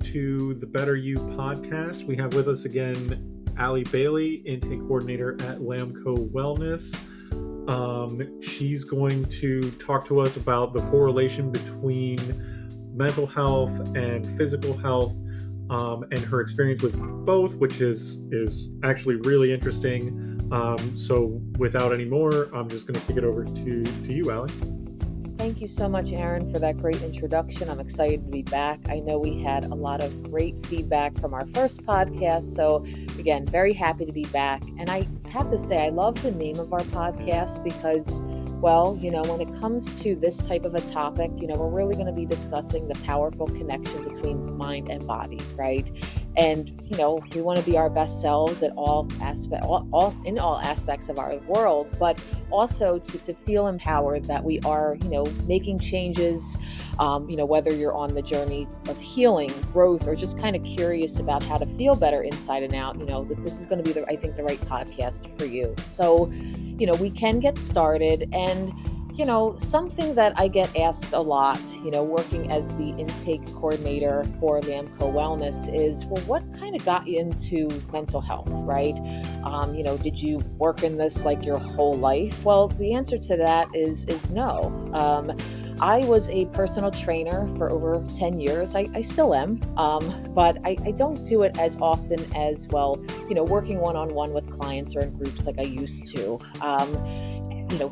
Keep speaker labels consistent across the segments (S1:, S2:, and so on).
S1: to the Better You podcast. We have with us again Allie Bailey, intake coordinator at Lamco Wellness. She's going to talk to us about the correlation between mental health and physical health, and her experience with both, which is actually really interesting. So without any more, I'm just going to kick it over to you, Allie.
S2: Thank you so much, Aaron, for that great introduction. I'm excited to be back. I know we had a lot of great feedback from our first podcast. So again, very happy to be back. And I have to say, I love the name of our podcast because, well, when it comes to this type of a topic, we're really going to be discussing the powerful connection between mind and body, right? And, we want to be our best selves at all aspects of our world, but also to feel empowered that we are, making changes, whether you're on the journey of healing, growth, or just kind of curious about how to feel better inside and out, this is going to be the right podcast for you. So, we can get started. And something that I get asked a lot, working as the intake coordinator for Lamco Wellness is, well, what kind of got you into mental health, right? Did you work in this like your whole life? Well, the answer to that is no. I was a personal trainer for over 10 years. I still am, but I don't do it as often as, working one-on-one with clients or in groups like I used to.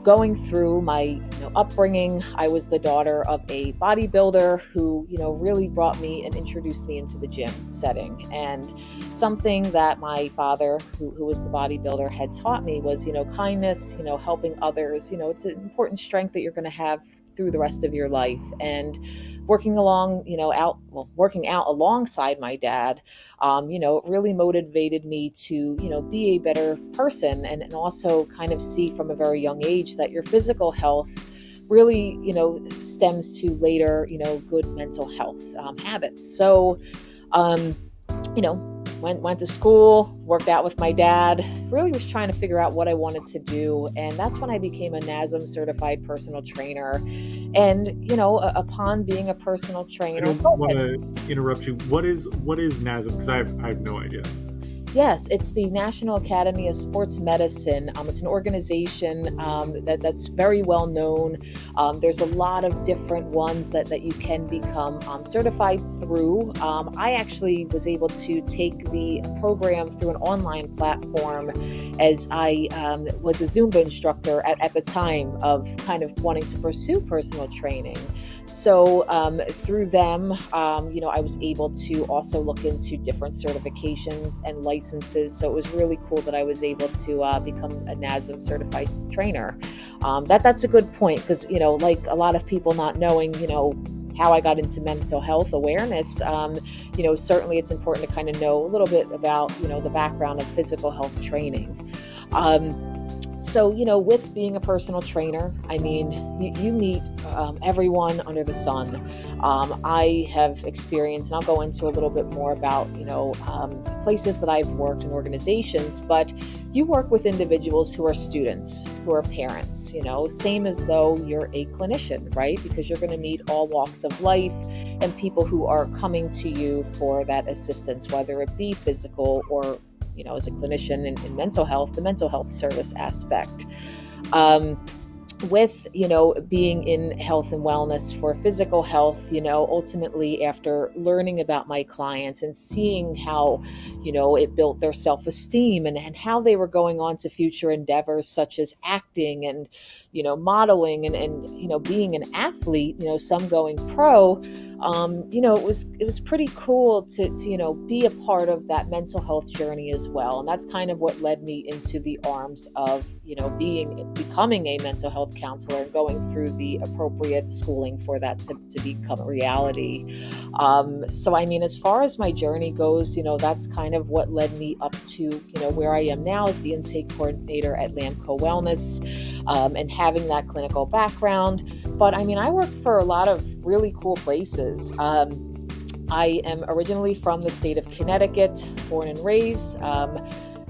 S2: Going through my upbringing, I was the daughter of a bodybuilder who, really brought me and introduced me into the gym setting. And something that my father, who was the bodybuilder, had taught me was, kindness, helping others. It's an important strength that you're going to have through the rest of your life. And working working out alongside my dad, it really motivated me to, be a better person and also kind of see from a very young age that your physical health really, stems to later, good mental health habits. So, went to school, worked out with my dad, really was trying to figure out what I wanted to do. And that's when I became a NASM certified personal trainer. And, upon being a personal trainer...
S1: I don't want to interrupt you. What is NASM? Because I have no idea.
S2: Yes, it's the National Academy of Sports Medicine. It's an organization that's very well known. There's a lot of different ones that you can become certified through. I actually was able to take the program through an online platform as I was a Zumba instructor at the time of kind of wanting to pursue personal training. So through them, I was able to also look into different certifications and licenses. So it was really cool that I was able to become a NASM certified trainer. That's a good point because, like a lot of people not knowing, how I got into mental health awareness, certainly it's important to kind of know a little bit about, the background of physical health training. So, with being a personal trainer, I mean, you meet everyone under the sun. I have experienced, and I'll go into a little bit more about, places that I've worked in organizations, but you work with individuals who are students, who are parents, same as though you're a clinician, right? Because you're going to meet all walks of life and people who are coming to you for that assistance, whether it be physical or as a clinician in mental health, the mental health service aspect. With, being in health and wellness for physical health, ultimately after learning about my clients and seeing how, it built their self-esteem and how they were going on to future endeavors such as acting and, modeling and being an athlete, some going pro, it was pretty cool to be a part of that mental health journey as well. And that's kind of what led me into the arms of, becoming a mental health counselor and going through the appropriate schooling for that to become a reality. So, I mean, as far as my journey goes, that's kind of what led me up to, where I am now as the intake coordinator at Lamco Wellness, and having that clinical background. But I mean, I work for a lot of really cool places. I am originally from the state of Connecticut, born and raised.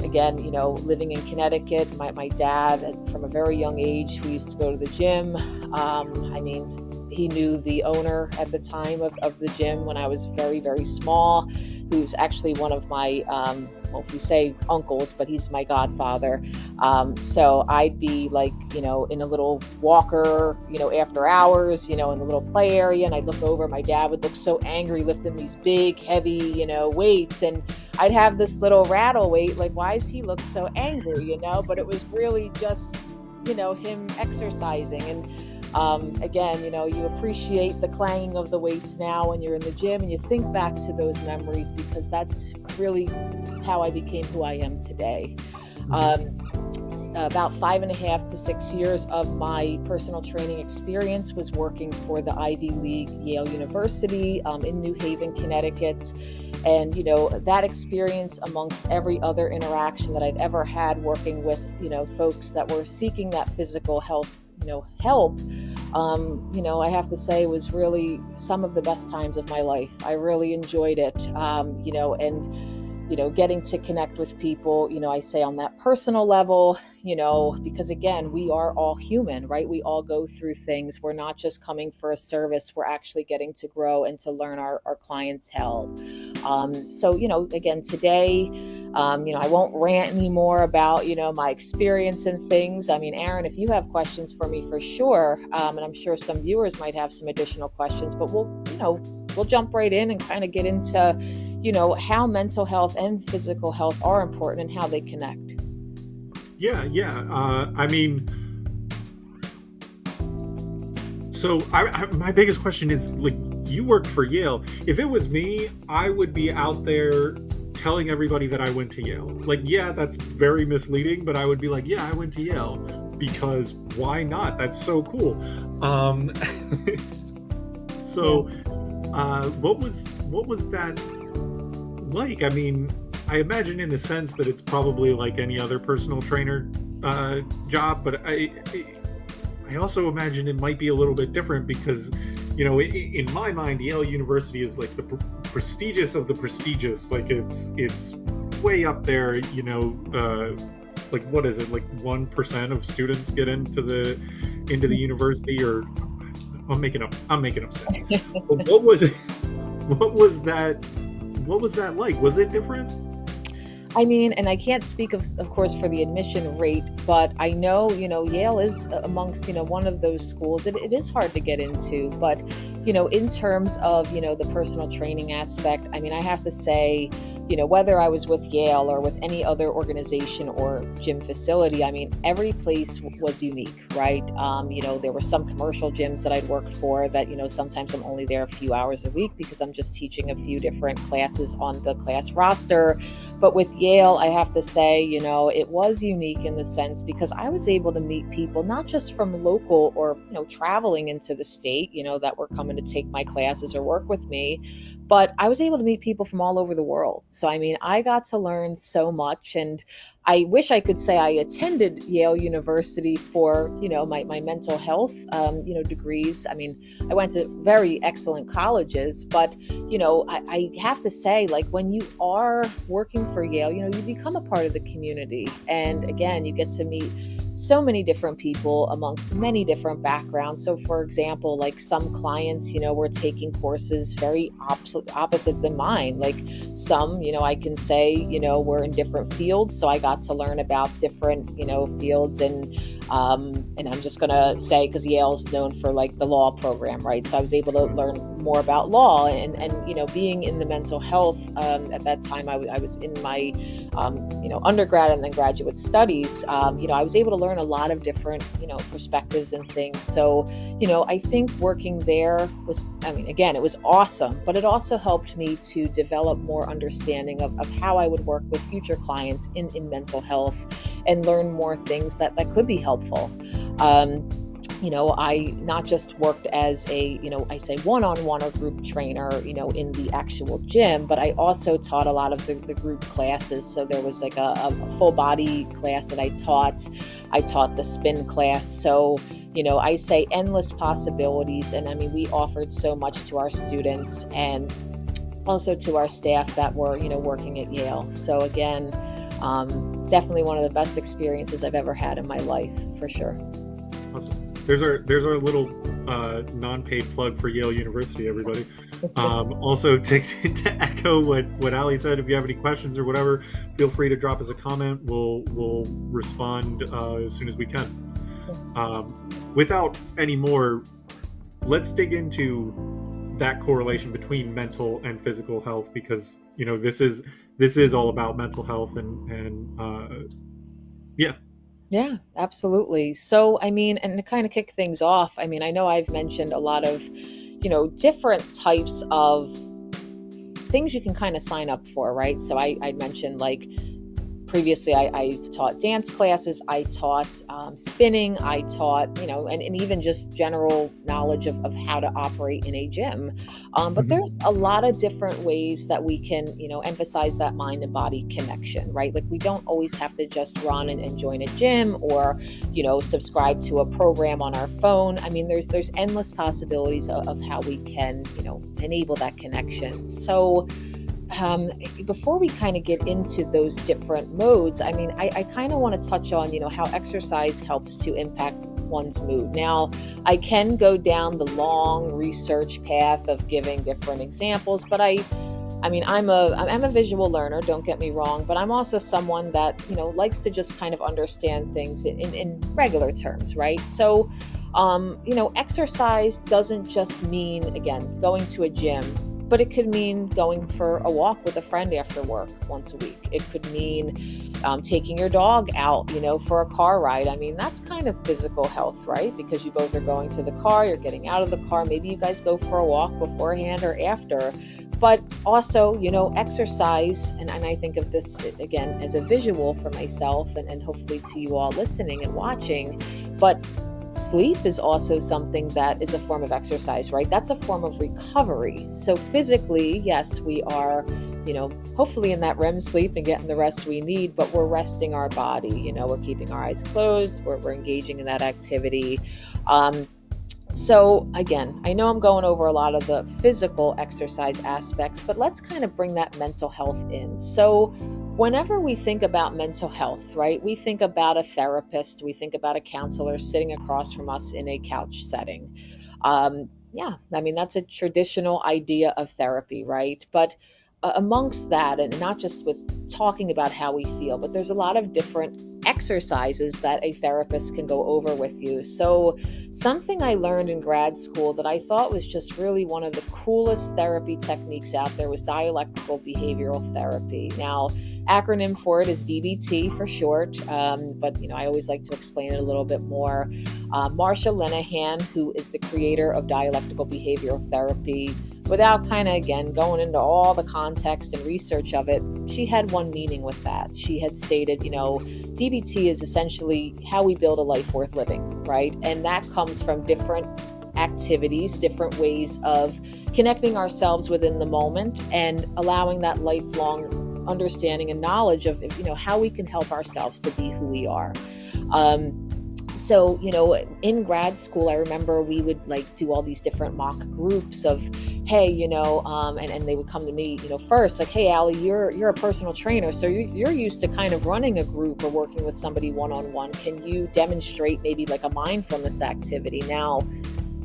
S2: Again, living in Connecticut, my dad, from a very young age, we used to go to the gym. He knew the owner at the time of the gym when I was very, very small, who's actually one of my, well, we say uncles, but he's my godfather. So I'd be like, in a little walker, after hours, in a little play area, and I'd look over, my dad would look so angry lifting these big, heavy, weights, and I'd have this little rattle weight, like, why does he look so angry, but it was really just, him exercising. And again, you appreciate the clanging of the weights now when you're in the gym, and you think back to those memories, because that's really how I became who I am today. About 5.5 to 6 years of my personal training experience was working for the Ivy League, Yale University, in New Haven, Connecticut. And, that experience, amongst every other interaction that I'd ever had working with, folks that were seeking that physical health, help, I have to say was really some of the best times of my life. I really enjoyed it, and getting to connect with people, I say on that personal level, because again, we are all human, right? We all go through things. We're not just coming for a service. We're actually getting to grow and to learn our clientele. So, again, today, I won't rant anymore about, my experience and things. I mean, Aaron, if you have questions for me, for sure. And I'm sure some viewers might have some additional questions, but we'll jump right in and kind of get into, how mental health and physical health are important and how they connect.
S1: Yeah. I mean, so my biggest question is, like, you worked for Yale. If it was me, I would be out there telling everybody that I went to Yale. Like, yeah, that's very misleading, but I would be like, yeah, I went to Yale, because why not? That's so cool. So, what was that like? I mean, I imagine in the sense that it's probably like any other personal trainer job, but I also imagine it might be a little bit different, because, in my mind, Yale University is like the prestigious of the prestigious. Like, it's way up there, like, what is it? Like 1% of students get into the university, or I'm making up stats. But what was that like? Was it different?
S2: I mean, and I can't speak of course for the admission rate, but I know, Yale is amongst, one of those schools. It is hard to get into, but, in terms of, the personal training aspect, I mean, I have to say, whether I was with Yale or with any other organization or gym facility, I mean, every place was unique, right? There were some commercial gyms that I'd worked for that, sometimes I'm only there a few hours a week because I'm just teaching a few different classes on the class roster. But with Yale, I have to say, it was unique in the sense because I was able to meet people, not just from local or, traveling into the state, that were coming to take my classes or work with me, but I was able to meet people from all over the world. So, I mean, I got to learn so much, and I wish I could say I attended Yale University for, my mental health, degrees. I mean, I went to very excellent colleges, but, I have to say, like, when you are working for Yale, you become a part of the community. And again, you get to meet so many different people amongst many different backgrounds. So for example, like some clients, were taking courses very opposite than mine. Like some, I can say, were in different fields. So I got to learn about different, fields, and I'm just going to say, because Yale's known for like the law program, right? So I was able to learn more about law, and being in the mental health, at that time I was in my, undergrad and then graduate studies, I was able to learn a lot of different, perspectives and things. So, I think working there was, again, it was awesome, but it also helped me to develop more understanding of how I would work with future clients in mental health and learn more things that could be helpful. I not just worked as a, I say one-on-one or group trainer, in the actual gym, but I also taught a lot of the group classes. So there was like a full body class that I taught. I taught the spin class. So, I say endless possibilities. And we offered so much to our students and also to our staff that were, working at Yale. So again, definitely one of the best experiences I've ever had in my life, for sure.
S1: Awesome. there's our little non-paid plug for Yale University, everybody. Also, to echo what Ali said, if you have any questions or whatever, feel free to drop us a comment. We'll respond as soon as we can. Without any more, let's dig into that correlation between mental and physical health, because this is all about mental health and yeah.
S2: Yeah, absolutely. So, I mean, and to kind of kick things off, I mean, I know I've mentioned a lot of, different types of things you can kind of sign up for, right? So I mentioned like previously I taught dance classes, I taught spinning, I taught, and even just general knowledge of how to operate in a gym. But there's a lot of different ways that we can, emphasize that mind and body connection, right? Like we don't always have to just run and join a gym or, subscribe to a program on our phone. I mean, there's endless possibilities of how we can, enable that connection. So, before we kind of get into those different modes, I mean, I kind of want to touch on, how exercise helps to impact one's mood. Now, I can go down the long research path of giving different examples, but I mean, I'm a visual learner, don't get me wrong, but I'm also someone that, likes to just kind of understand things in regular terms, right? So, exercise doesn't just mean, again, going to a gym, but it could mean going for a walk with a friend after work once a week. It could mean taking your dog out, for a car ride. I mean, that's kind of physical health, right? Because you both are going to the car, you're getting out of the car. Maybe you guys go for a walk beforehand or after. But also, exercise, and I think of this, again, as a visual for myself and hopefully to you all listening and watching, but sleep is also something that is a form of exercise, right? That's a form of recovery. So physically, yes, we are, hopefully in that REM sleep and getting the rest we need, but we're resting our body, we're keeping our eyes closed, we're engaging in that activity. So again, I know I'm going over a lot of the physical exercise aspects, but let's kind of bring that mental health in. So whenever we think about mental health, right, we think about a therapist, we think about a counselor sitting across from us in a couch setting. Yeah, I mean, that's a traditional idea of therapy, right? But amongst that, and not just with talking about how we feel, but there's a lot of different exercises that a therapist can go over with you. So something I learned in grad school that I thought was just really one of the coolest therapy techniques out there was dialectical behavioral therapy. Now, acronym for it is DBT for short, but I always like to explain it a little bit more. Marsha Linehan, who is the creator of dialectical behavioral therapy, without kind of, again, going into all the context and research of it, she had one meaning with that. She had stated, DBT is essentially how we build a life worth living, right? And that comes from different activities, different ways of connecting ourselves within the moment and allowing that lifelong understanding and knowledge of, how we can help ourselves to be who we are. So, in grad school, I remember we would do all these different mock groups of, hey, and they would come to me, first, like, hey, Allie, you're a personal trainer. So you're used to kind of running a group or working with somebody one-on-one. Can you demonstrate maybe like a mindfulness activity? Now,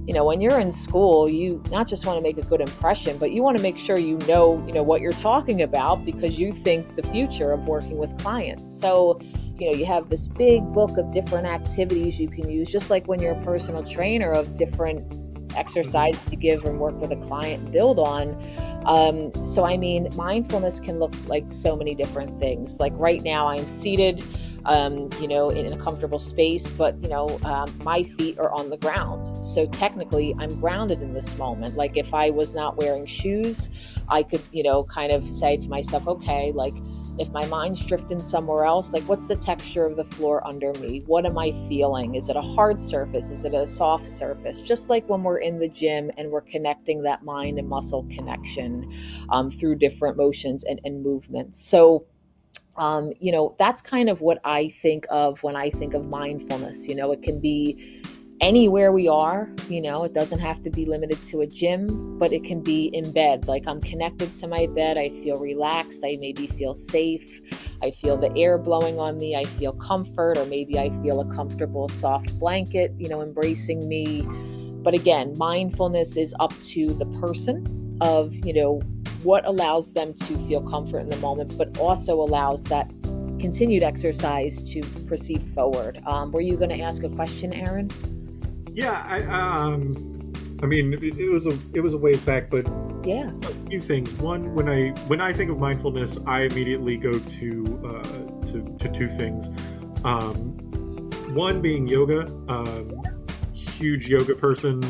S2: when you're in school, you not just want to make a good impression, but you want to make sure what you're talking about, because you think the future of working with clients. So, you have this big book of different activities you can use, just like when you're a personal trainer, of different exercises you give and work with a client and build on. So, I mean, mindfulness can look like so many different things. Like right now I'm seated, in a comfortable space, but, my feet are on the ground. So technically I'm grounded in this moment. Like if I was not wearing shoes, I could, kind of say to myself, okay, like, if my mind's drifting somewhere else, like what's the texture of the floor under me? What am I feeling? Is it a hard surface? Is it a soft surface? Just like when we're in the gym and we're connecting that mind and muscle connection through different motions and movements. So, that's kind of what I think of when I think of mindfulness. It can be anywhere we are, it doesn't have to be limited to a gym, but it can be in bed. Like I'm connected to my bed. I feel relaxed. I maybe feel safe. I feel the air blowing on me, I feel comfort, or maybe I feel a comfortable soft blanket, embracing me. But again, mindfulness is up to the person of, what allows them to feel comfort in the moment, but also allows that continued exercise to proceed forward. Were you going to ask a question, Aaron?
S1: Yeah, I mean, it was a ways back, but
S2: Yeah.
S1: a few things. One, when I think of mindfulness, I immediately go to two things. One being yoga. Huge yoga person.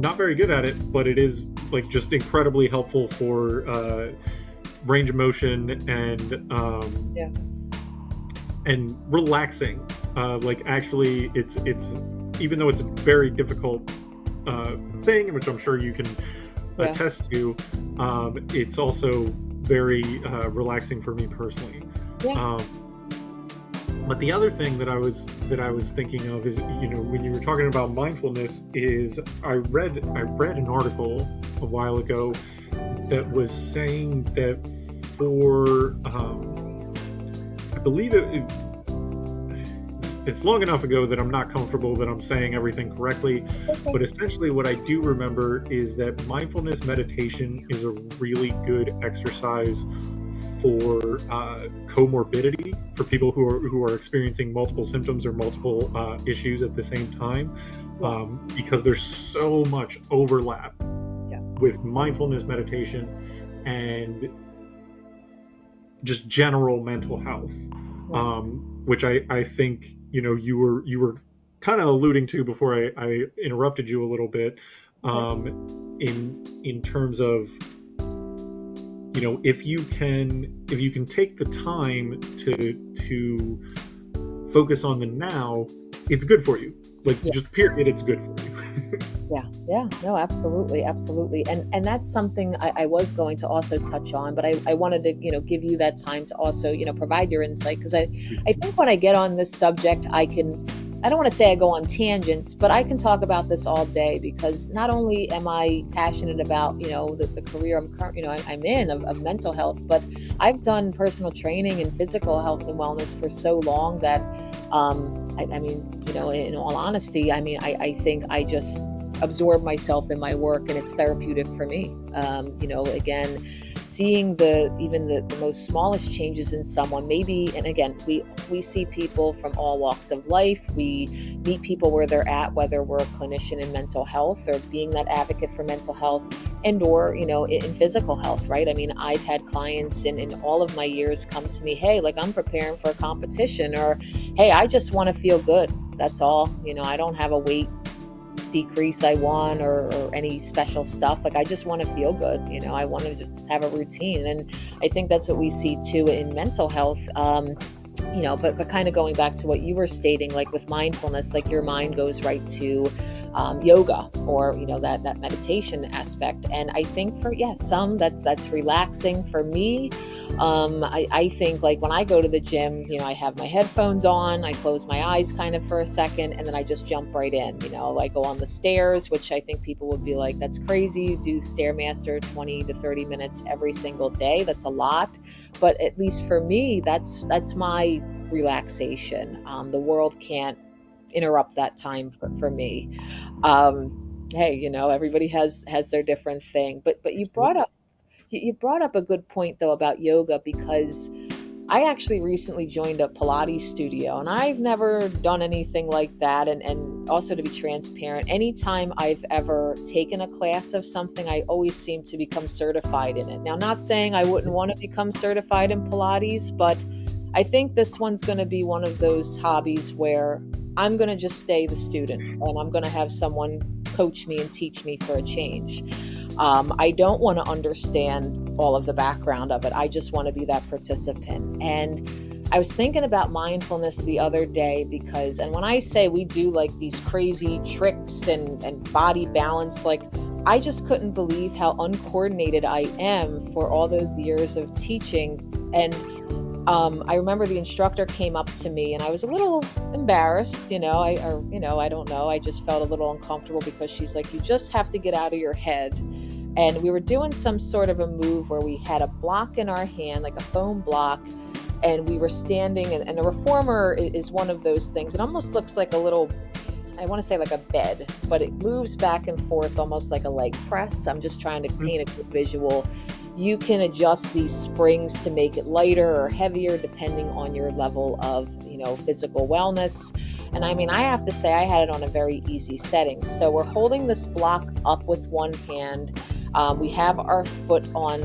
S1: Not very good at it, but it is like just incredibly helpful for range of motion and relaxing. Like actually, it's even though it's a very difficult thing, which I'm sure you can attest to, it's also very relaxing for me personally.
S2: Yeah.
S1: But the other thing that I was thinking of is, when you were talking about mindfulness, is I read an article a while ago that was saying that for I believe it's long enough ago that I'm not comfortable that I'm saying everything correctly, but essentially what I do remember is that mindfulness meditation is a really good exercise for comorbidity, for people who are experiencing multiple symptoms or multiple issues at the same time, because there's so much overlap with mindfulness meditation and just general mental health, which I think you were kind of alluding to before I interrupted you a little bit, in terms of, if you can take the time to focus on the now, it's good for you. Like, just period, it's good for you.
S2: Yeah, no, absolutely. And that's something I was going to also touch on, but I wanted to, give you that time to also, provide your insight, because I think when I get on this subject, I don't want to say I go on tangents, but I can talk about this all day, because not only am I passionate about, the career I'm in of mental health, but I've done personal training in physical health and wellness for so long that, I mean, in all honesty, I think I just absorb myself in my work, and it's therapeutic for me. Again, seeing even the most smallest changes in someone, maybe, and again, we see people from all walks of life. We meet people where they're at, whether we're a clinician in mental health or being that advocate for mental health, and or, in physical health, right? I mean, I've had clients in all of my years come to me, hey, like, I'm preparing for a competition, or, hey, I just want to feel good. That's all. I don't have a weight decrease I want or any special stuff. Like, I just want to feel good. I want to just have a routine. And I think that's what we see too in mental health. But kind of going back to what you were stating, like with mindfulness, like your mind goes right to yoga, or that meditation aspect. And I think for some that's relaxing. For me, I think, like, when I go to the gym, I have my headphones on, I close my eyes kind of for a second, and then I just jump right in. I go on the stairs, which I think people would be like, that's crazy, you do Stairmaster 20 to 30 minutes every single day. That's a lot. But at least for me, that's my relaxation. The world can't interrupt that time for me. Hey, everybody has their different thing. But you brought up a good point though about yoga, because I actually recently joined a Pilates studio, and I've never done anything like that. And also, to be transparent, anytime I've ever taken a class of something, I always seem to become certified in it. Now, not saying I wouldn't want to become certified in Pilates, but I think this one's going to be one of those hobbies where I'm going to just stay the student, and I'm going to have someone coach me and teach me for a change. I don't want to understand all of the background of it. I just want to be that participant. And I was thinking about mindfulness the other day, because, and when I say we do like these crazy tricks and body balance, like, I just couldn't believe how uncoordinated I am for all those years of teaching. And I remember the instructor came up to me, and I was a little embarrassed, I don't know. I just felt a little uncomfortable, because she's like, you just have to get out of your head. And we were doing some sort of a move where we had a block in our hand, like a foam block, and we were standing, and a reformer is one of those things. It almost looks like a little, I want to say like a bed, but it moves back and forth almost like a leg press. I'm just trying to paint a good visual. You can adjust these springs to make it lighter or heavier depending on your level of, physical wellness. And I mean, I have to say I had it on a very easy setting. So we're holding this block up with one hand. We have our foot on,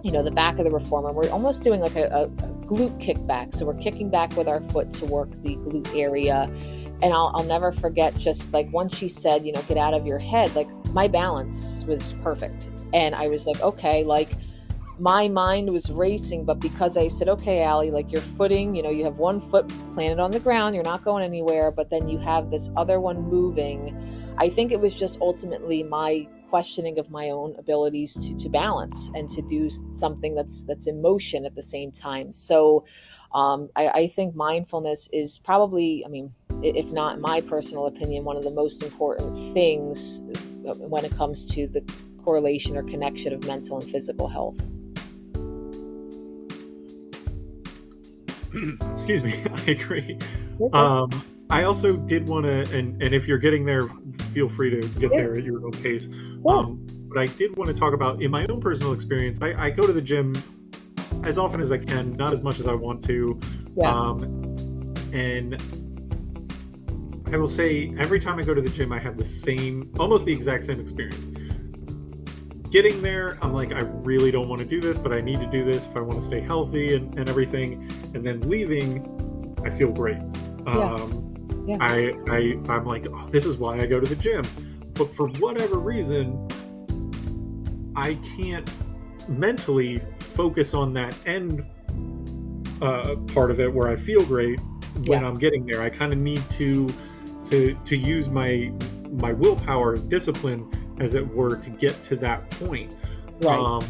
S2: the back of the reformer. We're almost doing like a glute kickback. So we're kicking back with our foot to work the glute area. And I'll never forget, just like once she said, get out of your head, like my balance was perfect. And I was like, okay, like my mind was racing, but because I said, okay, Allie, like your footing, you have one foot planted on the ground, you're not going anywhere, but then you have this other one moving. I think it was just ultimately my questioning of my own abilities to balance and to do something that's in motion at the same time. So I think mindfulness is probably, if not in my personal opinion, one of the most important things when it comes to the correlation or connection of mental and physical health.
S1: Excuse me. I agree. I also did want to, and if you're getting there, feel free to get there at your own pace. But I did want to talk about, in my own personal experience, I go to the gym as often as I can, not as much as I want to. And I will say, every time I go to the gym, I have almost the exact same experience. Getting there, I'm like, I really don't want to do this, but I need to do this if I want to stay healthy and everything. And then leaving, I feel great. I'm like, oh, this is why I go to the gym. But for whatever reason, I can't mentally focus on that end part of it where I feel great when I'm getting there. I kind of need to use my willpower and discipline, as it were, to get to that point.
S2: Right.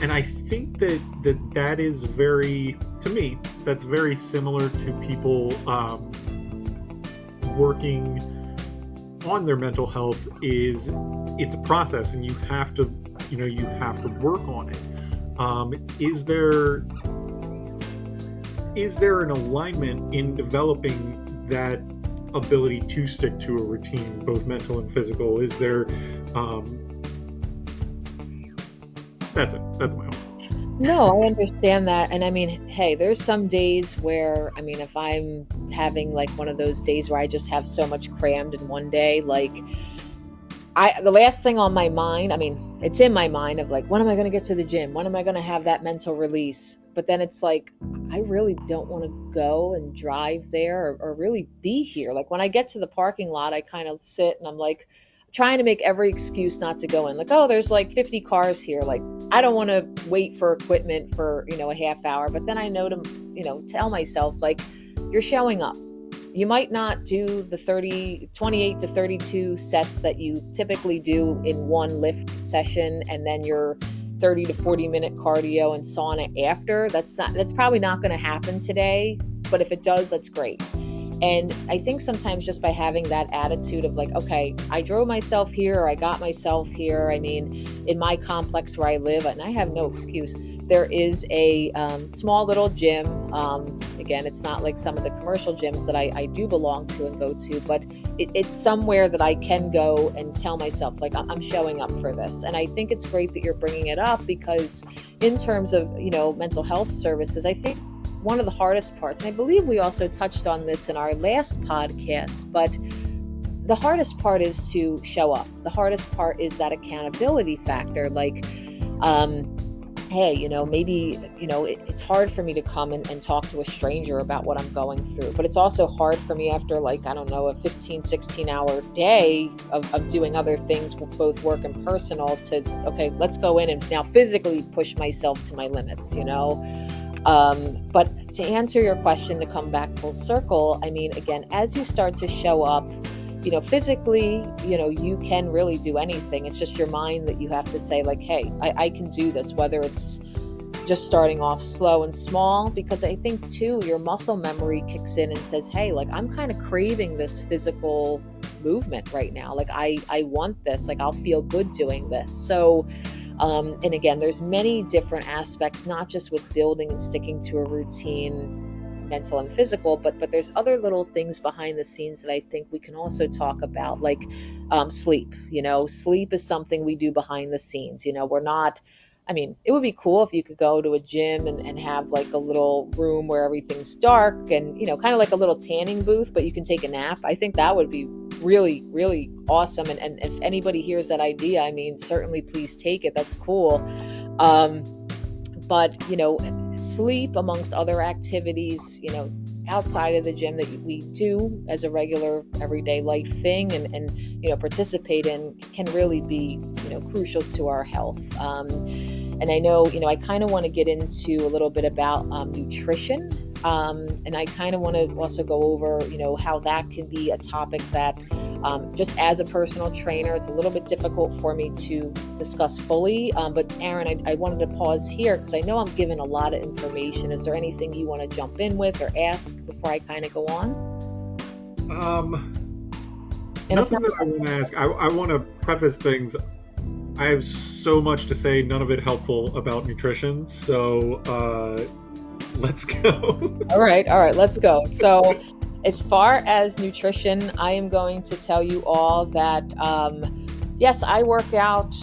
S1: And I think that is very, to me, that's very similar to people working on their mental health. It's a process, and you have to work on it. Is there an alignment in developing that ability to stick to a routine, both mental and physical? Is there that's my own question.
S2: No, I understand that. And I mean, hey, there's some days where, if I'm having like one of those days where I just have so much crammed in one day, like the last thing on my mind, it's in my mind of like, when am I going to get to the gym? When am I going to have that mental release? But then it's like, I really don't want to go and drive there or really be here. Like when I get to the parking lot, I kind of sit and I'm like trying to make every excuse not to go in. Like, oh, there's like 50 cars here. Like, I don't want to wait for equipment for, a half hour. But then I know to, tell myself, like, you're showing up. You might not do the 28 to 32 sets that you typically do in one lift session, and then your 30 to 40 minute cardio and sauna after. That's probably not going to happen today, but if it does, that's great. And I think sometimes just by having that attitude of like, okay, I drove myself here, or I got myself here. In my complex where I live, and I have no excuse, there is a small little gym. Again, it's not like some of the commercial gyms that I do belong to and go to, but it's somewhere that I can go and tell myself, like, I'm showing up for this. And I think it's great that you're bringing it up, because in terms of, mental health services, I think one of the hardest parts, and I believe we also touched on this in our last podcast, but the hardest part is to show up. The hardest part is that accountability factor. Like, hey, maybe, it's hard for me to come and talk to a stranger about what I'm going through, but it's also hard for me after, like, I don't know, a 15, 16 hour day of doing other things, both work and personal, to, okay, let's go in and now physically push myself to my limits, But to answer your question, to come back full circle, again, as you start to show up, physically, you can really do anything. It's just your mind that you have to say, like, hey, I can do this, whether it's just starting off slow and small, because I think too, your muscle memory kicks in and says, hey, like, I'm kind of craving this physical movement right now. Like, I want this, like, I'll feel good doing this. So And again, there's many different aspects, not just with building and sticking to a routine, mental and physical, but there's other little things behind the scenes that I think we can also talk about, like sleep. Sleep is something we do behind the scenes. We're not, I mean, it would be cool if you could go to a gym and have like a little room where everything's dark and, kind of like a little tanning booth, but you can take a nap. I think that would be really, really awesome. And if anybody hears that idea, I mean, certainly please take it. That's cool. But, sleep amongst other activities, outside of the gym that we do as a regular everyday life thing and participate in can really be, crucial to our health. And I know, I kind of want to get into a little bit about nutrition. And I kind of want to also go over, how that can be a topic that just as a personal trainer, it's a little bit difficult for me to discuss fully. But Aaron, I wanted to pause here because I know I'm giving a lot of information. Is there anything you want to jump in with or ask before I kind of go on?
S1: Nothing that I want to ask. I want to preface things. I have so much to say, none of it helpful about nutrition. So let's go.
S2: All right, let's go. So as far as nutrition, I am going to tell you all that, yes, I work out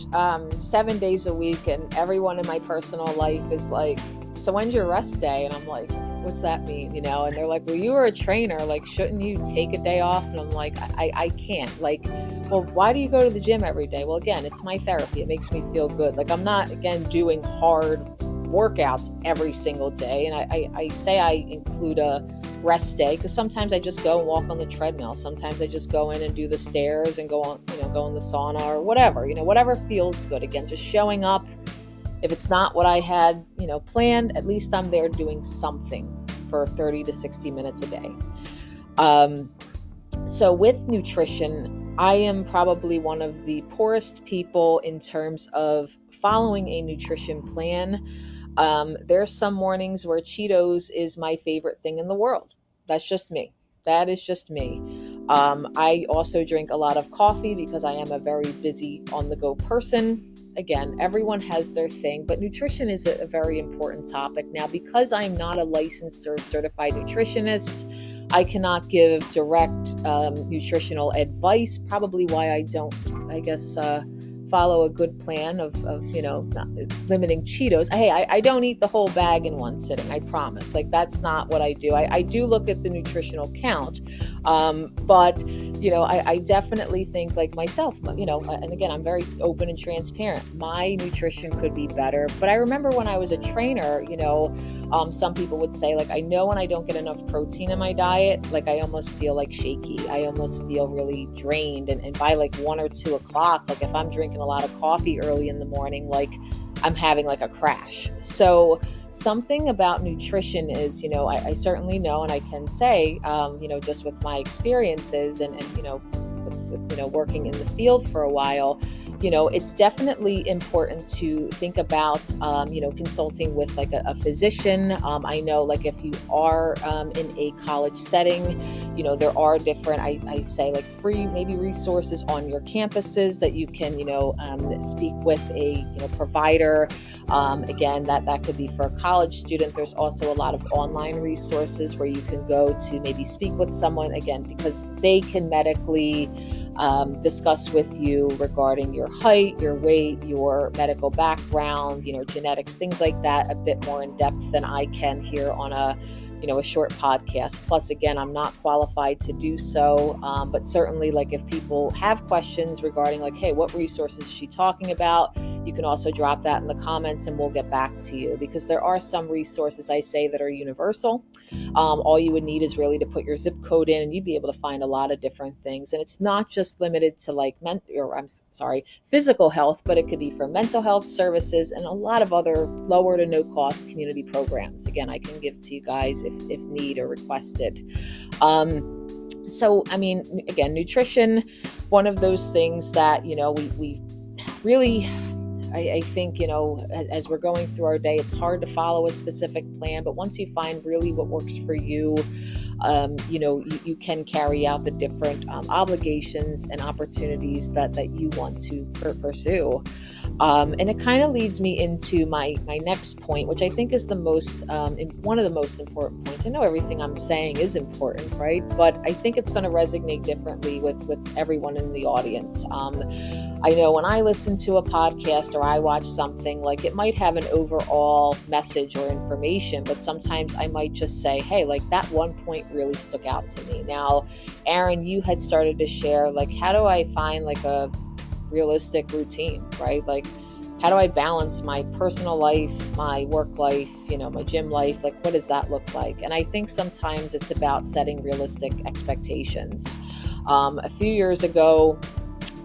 S2: 7 days a week, and everyone in my personal life is like, so when's your rest day? And I'm like, what's that mean? And they're like, well, you were a trainer, like, shouldn't you take a day off? And I'm like, I can't. Like, well, why do you go to the gym every day? Well, again, it's my therapy. It makes me feel good. Like, I'm not, again, doing hard workouts every single day. And I say I include a rest day because sometimes I just go and walk on the treadmill. Sometimes I just go in and do the stairs and go on, go in the sauna or whatever, whatever feels good. Again, just showing up. If it's not what I had, planned, at least I'm there doing something for 30 to 60 minutes a day. So with nutrition, I am probably one of the poorest people in terms of following a nutrition plan. There's some mornings where Cheetos is my favorite thing in the world. That's just me. That is just me. I also drink a lot of coffee because I am a very busy on-the-go person. Again, everyone has their thing, but nutrition is a very important topic. Now, because I'm not a licensed or certified nutritionist, I cannot give direct nutritional advice, probably why I don't, I guess, follow a good plan of not limiting Cheetos. Hey, I don't eat the whole bag in one sitting, I promise. Like, that's not what I do. I do look at the nutritional count, but I definitely think, like myself, and again, I'm very open and transparent. My nutrition could be better. But I remember when I was a trainer, some people would say, like, I know when I don't get enough protein in my diet, like, I almost feel like shaky. I almost feel really drained. And by like 1 or 2 o'clock, like, if I'm drinking a lot of coffee early in the morning, like, I'm having like a crash. So something about nutrition is, I certainly know, and I can say, just with my experiences and working in the field for a while, it's definitely important to think about, consulting with like a physician. I know, like, if you are in a college setting, there are different, I say, like, free maybe resources on your campuses that you can, speak with a, provider. Again, that could be for a college student. There's also a lot of online resources where you can go to maybe speak with someone, again, because they can medically discuss with you regarding your height, your weight, your medical background, genetics, things like that, a bit more in depth than I can here on a short podcast. Plus, again, I'm not qualified to do so, but certainly, like, if people have questions regarding, like, hey, what resources is she talking about, you can also drop that in the comments and we'll get back to you, because there are some resources, I say, that are universal. All you would need is really to put your zip code in and you'd be able to find a lot of different things. And it's not just limited to like physical health, but it could be for mental health services and a lot of other lower to no cost community programs. Again, I can give to you guys if need or requested. So, I mean, again, nutrition, one of those things that, we really, I think, as we're going through our day, it's hard to follow a specific plan, but once you find really what works for you, you can carry out the different obligations and opportunities that you want to pursue. And it kind of leads me into my next point, which I think is one of the most important points. I know everything I'm saying is important, right? But I think it's going to resonate differently with everyone in the audience. I know when I listen to a podcast or I watch something, like it might have an overall message or information, but sometimes I might just say, hey, like that one point really stuck out to me. Now, Aaron, you had started to share, like, how do I find like a realistic routine, right? Like, how do I balance my personal life, my work life, my gym life? Like, what does that look like? And I think sometimes it's about setting realistic expectations. A few years ago,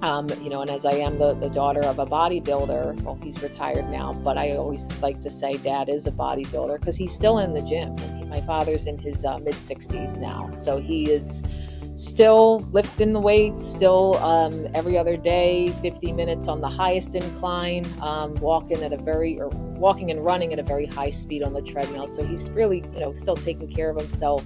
S2: and as I am the daughter of a bodybuilder, well, he's retired now, but I always like to say Dad is a bodybuilder because he's still in the gym. And my father's in his mid 60s now, so he is still lifting the weights, still every other day, 50 minutes on the highest incline, walking and running at a very high speed on the treadmill. So he's really, still taking care of himself.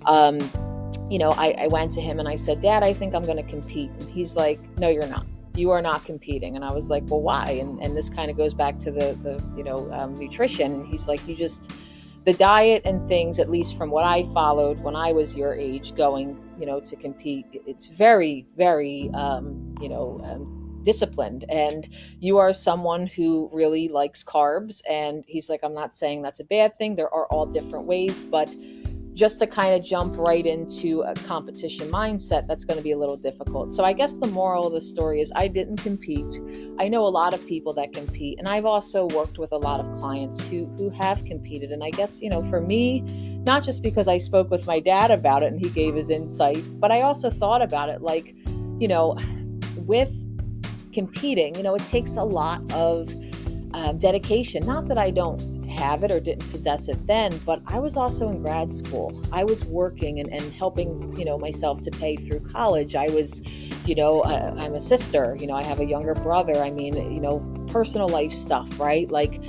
S2: I went to him and I said, Dad, I think I'm going to compete. And he's like, no, you're not. You are not competing. And I was like, well, why? And this kind of goes back to the nutrition. He's like, the diet and things, at least from what I followed when I was your age going, to compete, it's very, very, disciplined. And you are someone who really likes carbs. And he's like, I'm not saying that's a bad thing. There are all different ways, but just to kind of jump right into a competition mindset, that's going to be a little difficult. So I guess the moral of the story is I didn't compete. I know a lot of people that compete, and I've also worked with a lot of clients who have competed. And I guess, for me, not just because I spoke with my dad about it and he gave his insight, but I also thought about it like, with competing, it takes a lot of dedication. Not that I don't have it or didn't possess it then, but I was also in grad school. I was working and helping, myself to pay through college. I was, I'm a sister, I have a younger brother. I mean, personal life stuff, right? Like,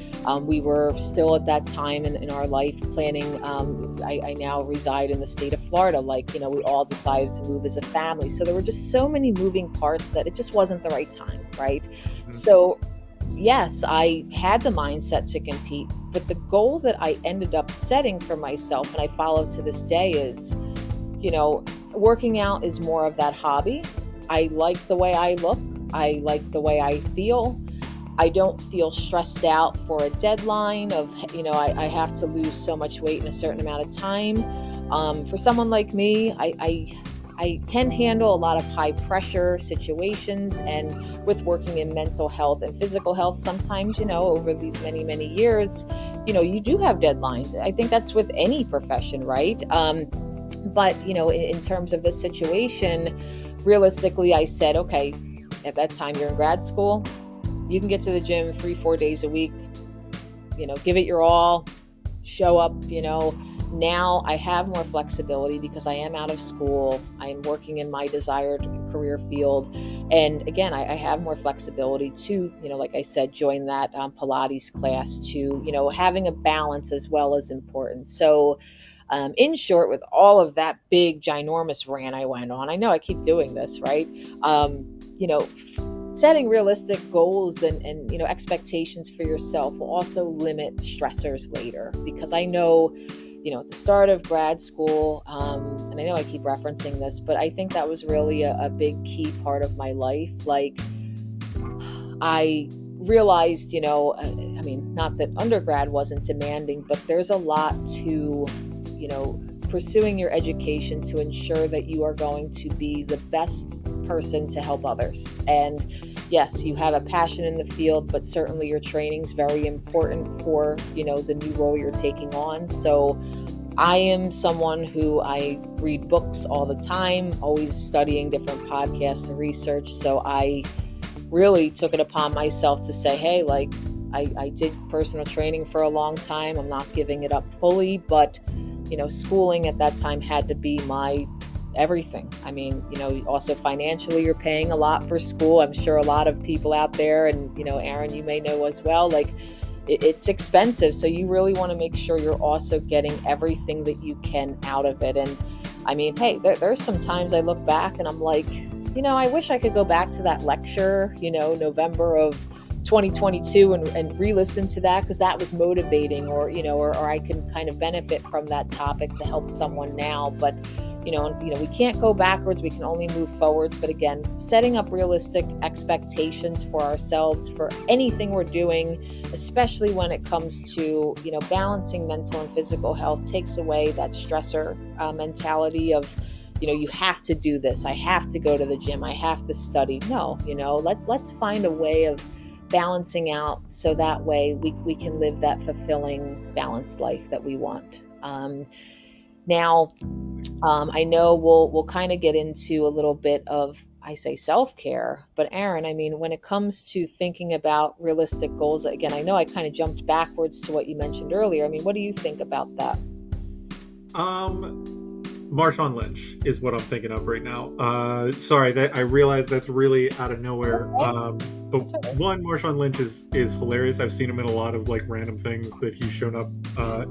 S2: we were still at that time in our life planning. I now reside in the state of Florida. Like, we all decided to move as a family. So there were just so many moving parts that it just wasn't the right time, right? Mm-hmm. So yes, I had the mindset to compete, but the goal that I ended up setting for myself and I follow to this day is, working out is more of that hobby. I like the way I look. I like the way I feel. I don't feel stressed out for a deadline of, I have to lose so much weight in a certain amount of time. For someone like me, I can handle a lot of high pressure situations, and with working in mental health and physical health, sometimes, over these many, many years, you do have deadlines. I think that's with any profession, right? But, in terms of this situation, realistically, I said, okay, at that time you're in grad school, you can get to the gym 3-4 days a week, give it your all, show up, Now I have more flexibility because I am out of school. I am working in my desired career field. And again, I have more flexibility to, like I said, join that Pilates class, to, having a balance as well as important. So in short, with all of that big, ginormous rant I went on, I know I keep doing this, right? Setting realistic goals and expectations for yourself will also limit stressors later, because I know, at the start of grad school, and I know I keep referencing this, but I think that was really a big key part of my life. Like, I realized, not that undergrad wasn't demanding, but there's a lot to, pursuing your education to ensure that you are going to be the best person to help others. And yes, you have a passion in the field, but certainly your training is very important for, the new role you're taking on. So I am someone who I read books all the time, always studying different podcasts and research. So I really took it upon myself to say, hey, like, I did personal training for a long time. I'm not giving it up fully, but, schooling at that time had to be my everything. I mean, also financially, you're paying a lot for school. I'm sure a lot of people out there, and, Aaron, you may know as well, like, it's expensive. So you really want to make sure you're also getting everything that you can out of it. And I mean, hey, there's some times I look back and I'm like, I wish I could go back to that lecture, November of 2022 and re-listen to that, because that was motivating, or I can kind of benefit from that topic to help someone now. But we can't go backwards, we can only move forwards. But again, setting up realistic expectations for ourselves for anything we're doing, especially when it comes to balancing mental and physical health, takes away that stressor mentality of you have to do this, I have to go to the gym, I have to study. No, let's find a way of balancing out, so that way we can live that fulfilling, balanced life that we want. Now, I know we'll kind of get into a little bit of, I say, self-care, but Aaron, I mean, when it comes to thinking about realistic goals, again, I know I kind of jumped backwards to what you mentioned earlier. I mean, what do you think about that?
S1: Marshawn Lynch is what I'm thinking of right now. Sorry, that I realize that's really out of nowhere. But one, Marshawn Lynch is hilarious. I've seen him in a lot of like random things that he's shown up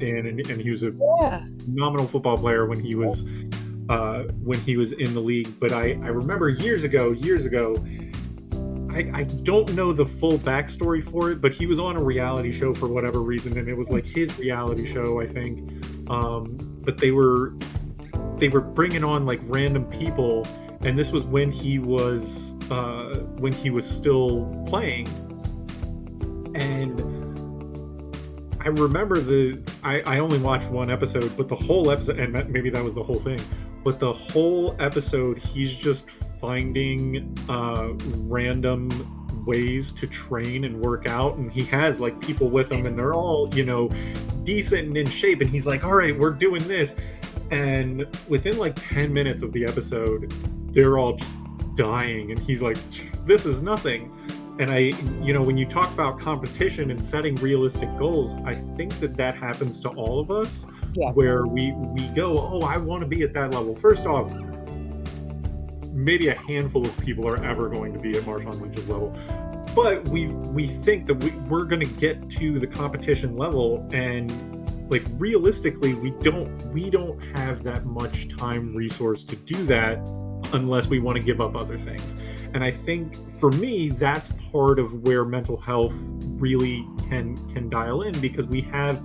S1: in, and he was a phenomenal football player when he was in the league. But I remember years ago. I don't know the full backstory for it, but he was on a reality show for whatever reason, and it was like his reality show, I think. But they were bringing on like random people, and this was when he was still playing. And I remember I only watched one episode, but the whole episode, and maybe that was the whole thing, but the whole episode, he's just finding random ways to train and work out, and he has like people with him, and they're all decent and in shape, and he's like, all right, we're doing this. And within like 10 minutes of the episode, they're all just dying, and he's like, this is nothing. And when you talk about competition and setting realistic goals, I think that happens to all of us, where we go, oh, I want to be at that level. First off, maybe a handful of people are ever going to be at Marshawn Lynch's level, but we think that we're going to get to the competition level, and like realistically, we don't have that much time resource to do that unless we want to give up other things. And I think for me, that's part of where mental health really can dial in, because we have,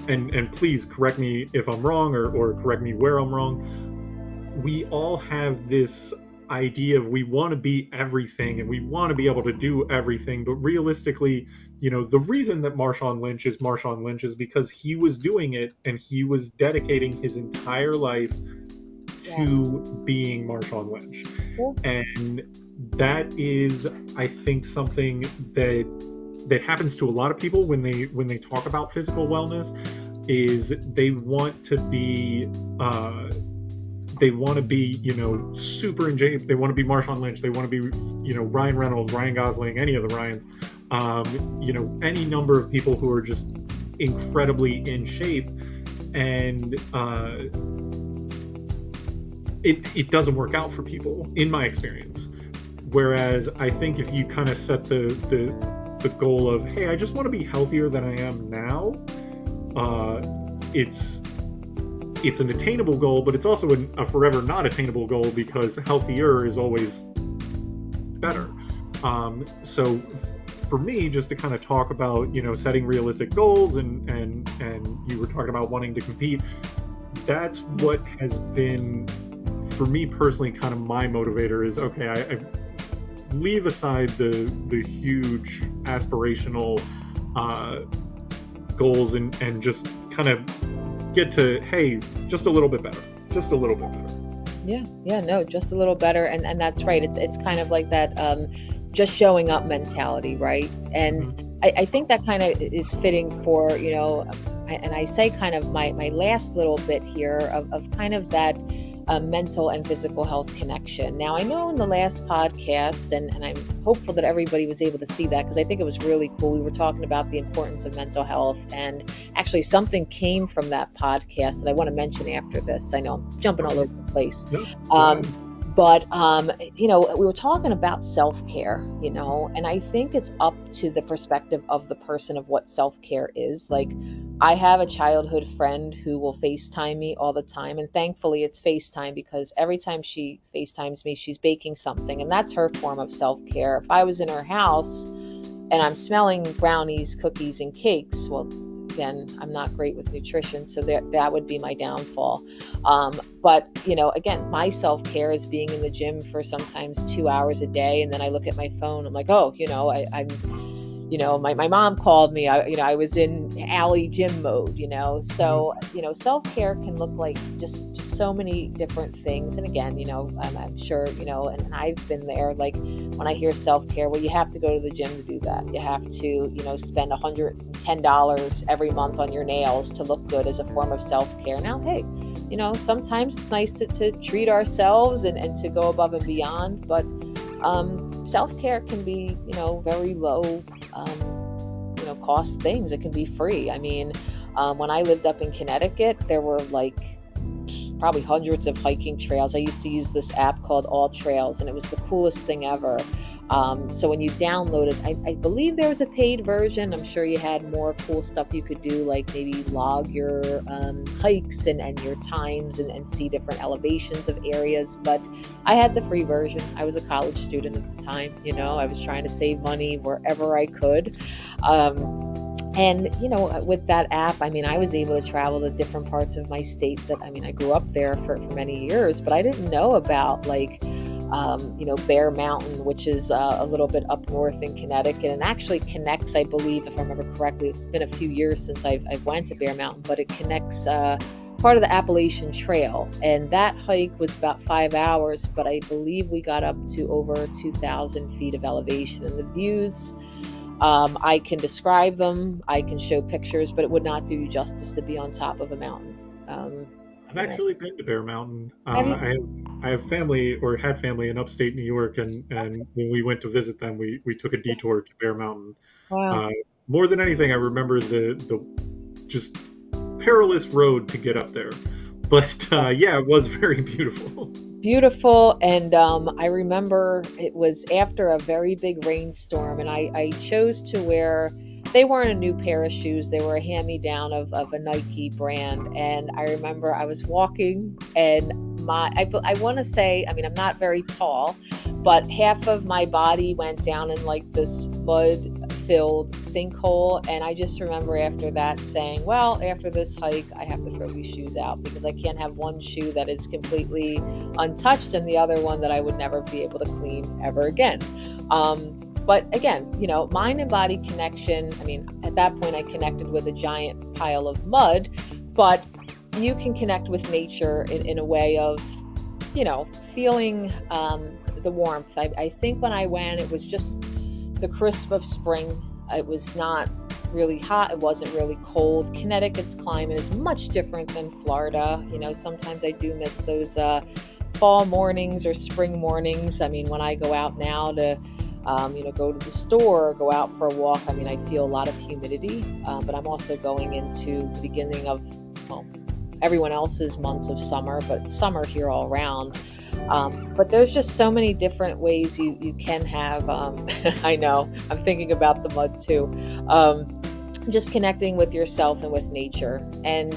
S1: and please correct me if I'm wrong, or correct me where I'm wrong, we all have this idea of we want to be everything and we want to be able to do everything. But realistically, the reason that Marshawn Lynch is because he was doing it, and he was dedicating his entire life to being Marshawn Lynch. And that is, I think, something that happens to a lot of people when they talk about physical wellness, is they want to be super in shape. They want to be Marshawn Lynch. They want to be, Ryan Reynolds, Ryan Gosling, any of the Ryans, any number of people who are just incredibly in shape. And it doesn't work out for people, in my experience. Whereas I think if you kind of set the goal of, hey, I just want to be healthier than I am now, it's an attainable goal, but it's also a forever not attainable goal, because healthier is always better. So for me, just to kind of talk about, setting realistic goals, and you were talking about wanting to compete, that's what has been, for me personally, kind of my motivator is, okay, I leave aside the huge aspirational goals, and just kind of get to, hey, just a little bit better. Just a little bit better.
S2: No, just a little better. And that's right. It's kind of like that just showing up mentality, right? And I think that kind of is fitting for, and I say kind of my last little bit here of kind of that mental and physical health connection. Now, I know in the last podcast, and I'm hopeful that everybody was able to see that, because I think it was really cool. We were talking about the importance of mental health, and actually something came from that podcast that I want to mention after this. I know I'm jumping all over the place. But, we were talking about self-care, and I think it's up to the perspective of the person of what self-care is. Like, I have a childhood friend who will FaceTime me all the time, and thankfully it's FaceTime, because every time she FaceTimes me, she's baking something, and that's her form of self-care. If I was in her house, and I'm smelling brownies, cookies, and cakes, well, again, I'm not great with nutrition, so that would be my downfall. But again, my self-care is being in the gym for sometimes 2 hours a day, and then I look at my phone. I'm like, oh, I'm my mom called me. I was in alley gym mode. So self-care can look like just so many different things. And again, I'm sure and I've been there. Like when I hear self-care, well, you have to go to the gym to do that. You have to spend $110 every month on your nails to look good as a form of self-care. Now, hey, sometimes it's nice to treat ourselves and to go above and beyond, but self-care can be very low cost things. It can be free. I mean, when I lived up in Connecticut, there were like probably hundreds of hiking trails. I used to use this app called All Trails, and it was the coolest thing ever. So when you download it, I believe there was a paid version. I'm sure you had more cool stuff you could do, like maybe log your hikes and your times and see different elevations of areas. But I had the free version. I was a college student at the time. I was trying to save money wherever I could. And, with that app, I was able to travel to different parts of my state I grew up there for many years, but I didn't know about Bear Mountain, which is a little bit up north in Connecticut, and actually connects, I believe, if I remember correctly, it's been a few years since I went to Bear Mountain, but it connects part of the Appalachian Trail. And that hike was about 5 hours, but I believe we got up to over 2,000 feet of elevation. And the views, I can describe them, I can show pictures, but it would not do you justice to be on top of a mountain.
S1: I've actually been to Bear Mountain.
S2: Have you?
S1: I have family, or had family, in upstate New York, and when we went to visit them, we took a detour to Bear Mountain.
S2: Wow.
S1: More than anything, I remember the just perilous road to get up there. But yeah, it was very beautiful.
S2: Beautiful. And I remember it was after a very big rainstorm, and I chose to wear, they weren't a new pair of shoes, they were a hand-me-down of a Nike brand. And I remember I was walking, and I want to say, I'm not very tall, but half of my body went down in like this mud-filled sinkhole. And I just remember after that saying, well, after this hike, I have to throw these shoes out, because I can't have one shoe that is completely untouched and the other one that I would never be able to clean ever again. But again, mind and body connection. At that point, I connected with a giant pile of mud, but you can connect with nature in a way of, feeling the warmth. I think when I went, it was just the crisp of spring. It was not really hot. It wasn't really cold. Connecticut's climate is much different than Florida. Sometimes I do miss those fall mornings or spring mornings. When I go out now to go to the store or go out for a walk, I feel a lot of humidity, but I'm also going into the beginning of, everyone else's months of summer, but it's summer here all around. But there's just so many different ways you can have, I know, I'm thinking about the mud too, just connecting with yourself and with nature. And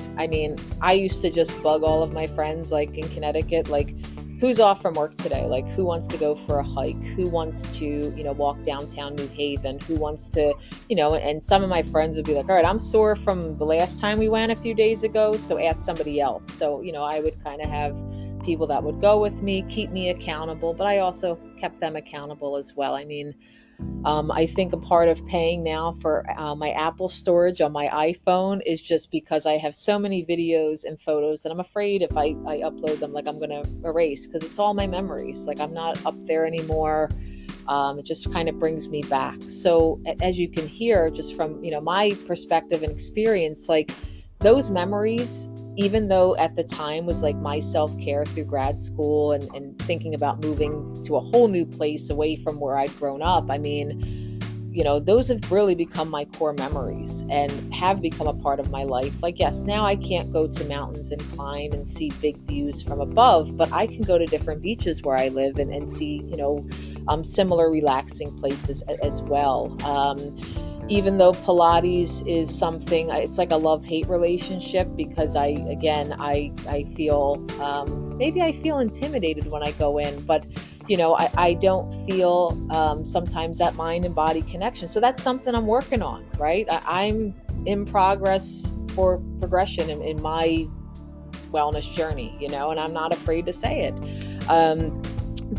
S2: I used to just bug all of my friends, like in Connecticut, like, who's off from work today? Like, who wants to go for a hike? Who wants to, walk downtown New Haven? Who wants to, and some of my friends would be like, all right, I'm sore from the last time we went a few days ago, so ask somebody else. So, I would kind of have people that would go with me, keep me accountable, but I also kept them accountable as well. I think a part of paying now for my Apple storage on my iPhone is just because I have so many videos and photos that I'm afraid if I upload them, like, I'm going to erase, because it's all my memories. Like, I'm not up there anymore. It just kind of brings me back. So as you can hear, just from, my perspective and experience, like, those memories, even though at the time was like my self-care through grad school and thinking about moving to a whole new place away from where I'd grown up, those have really become my core memories and have become a part of my life. Like, yes, now I can't go to mountains and climb and see big views from above, but I can go to different beaches where I live and see, similar relaxing places as well. Even though Pilates is something, it's like a love-hate relationship, because I feel, maybe I feel intimidated when I go in, but I don't feel sometimes that mind and body connection. So that's something I'm working on, right? I'm in progress for progression in my wellness journey, and I'm not afraid to say it.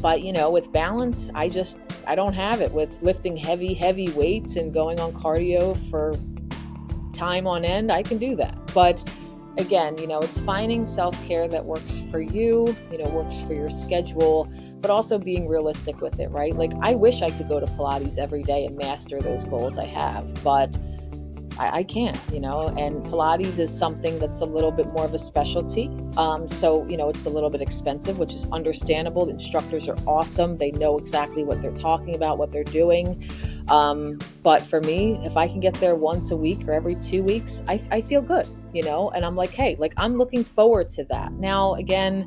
S2: But with balance, I don't have it. With lifting heavy weights and going on cardio for time on end, I can do that. But again, it's finding self-care that works for you, works for your schedule, but also being realistic with it, right? Like, I wish I could go to Pilates every day and master those goals I have, but I can't, and Pilates is something that's a little bit more of a specialty. So, it's a little bit expensive, which is understandable. The instructors are awesome. They know exactly what they're talking about, what they're doing. But for me, if I can get there once a week or every 2 weeks, I feel good, and I'm like, hey, like, I'm looking forward to that. Now, again,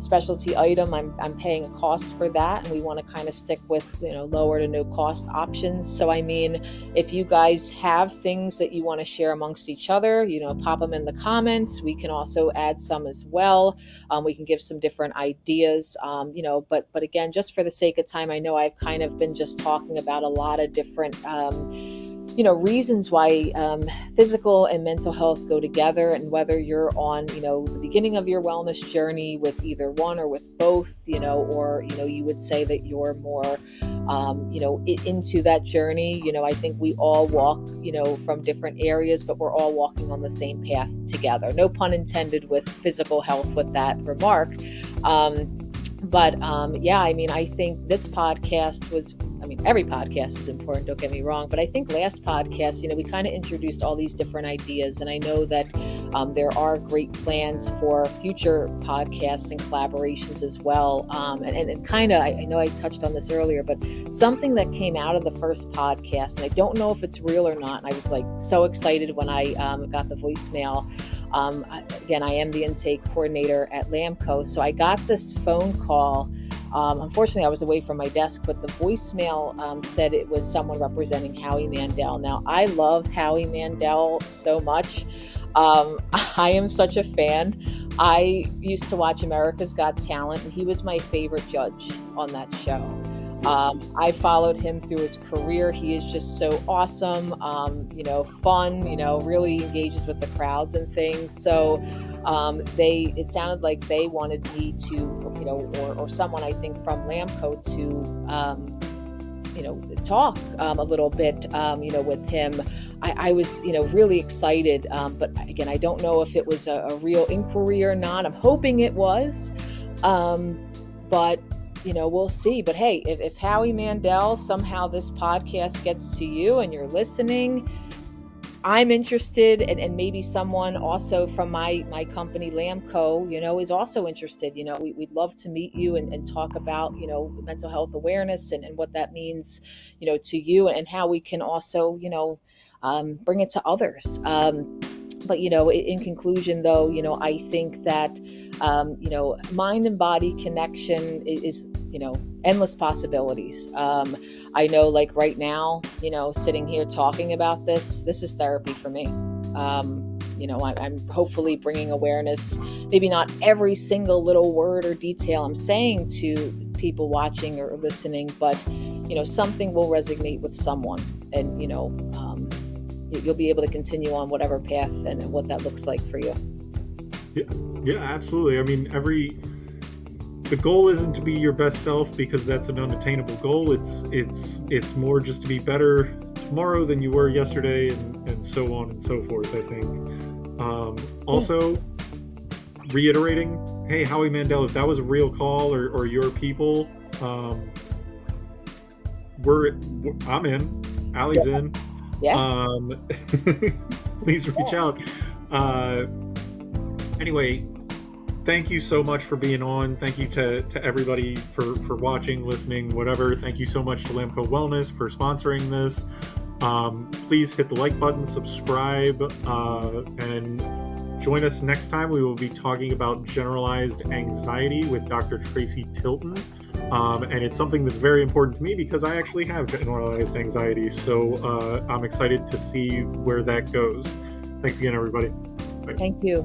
S2: specialty item, I'm paying a cost for that, and we want to kind of stick with lower to no cost options. So I mean, if you guys have things that you want to share amongst each other, pop them in the comments. We can also add some as well. We can give some different ideas, but again, just for the sake of time, I know I've kind of been just talking about a lot of different reasons why physical and mental health go together, and whether you're on, the beginning of your wellness journey with either one or with both, or, you would say that you're more, into that journey. I think we all walk, from different areas, but we're all walking on the same path together. No pun intended with physical health with that remark. Yeah, I mean, I think this podcast was, every podcast is important, don't get me wrong, but I think last podcast, we kind of introduced all these different ideas, and I know that there are great plans for future podcasts and collaborations as well. And kind of, I know I touched on this earlier, but something that came out of the first podcast, and I don't know if it's real or not, and I was like so excited when I got the voicemail. Again, I am the intake coordinator at Lamco, so I got this phone call. Unfortunately, I was away from my desk, but the voicemail said it was someone representing Howie Mandel. Now, I love Howie Mandel so much. I am such a fan. I used to watch America's Got Talent, and he was my favorite judge on that show. I followed him through his career. He is just so awesome, fun, really engages with the crowds and things. So it sounded like they wanted me to, or someone, I think, from Lamco to, talk a little bit, with him. I was, really excited. But again, I don't know if it was a real inquiry or not. I'm hoping it was. But we'll see. But hey, if Howie Mandel, somehow this podcast gets to you and you're listening, I'm interested, and maybe someone also from my company Lamco, is also interested. We'd love to meet you and talk about, mental health awareness and what that means, to you, and how we can also, bring it to others. But, in conclusion, though, I think that, mind and body connection is endless possibilities. I know, like right now, sitting here talking about this is therapy for me. I'm hopefully bringing awareness, maybe not every single little word or detail I'm saying to people watching or listening, but, something will resonate with someone, and, you'll be able to continue on whatever path and what that looks like for you.
S1: Yeah, absolutely. I mean, the goal isn't to be your best self, because that's an unattainable goal. It's more just to be better tomorrow than you were yesterday, and so on and so forth, I think. Also, reiterating, hey, Howie Mandel, if that was a real call or your people, I'm in. Allie's in.
S2: Yeah.
S1: Please reach out. Anyway, thank you so much for being on. Thank you to everybody for watching, listening, whatever. Thank you so much to Lamco Wellness for sponsoring this. Please hit the like button, subscribe, and join us next time. We will be talking about generalized anxiety with Dr. Tracy Tilton. And it's something that's very important to me because I actually have generalized anxiety. So I'm excited to see where that goes. Thanks again, everybody. Bye.
S2: Thank you.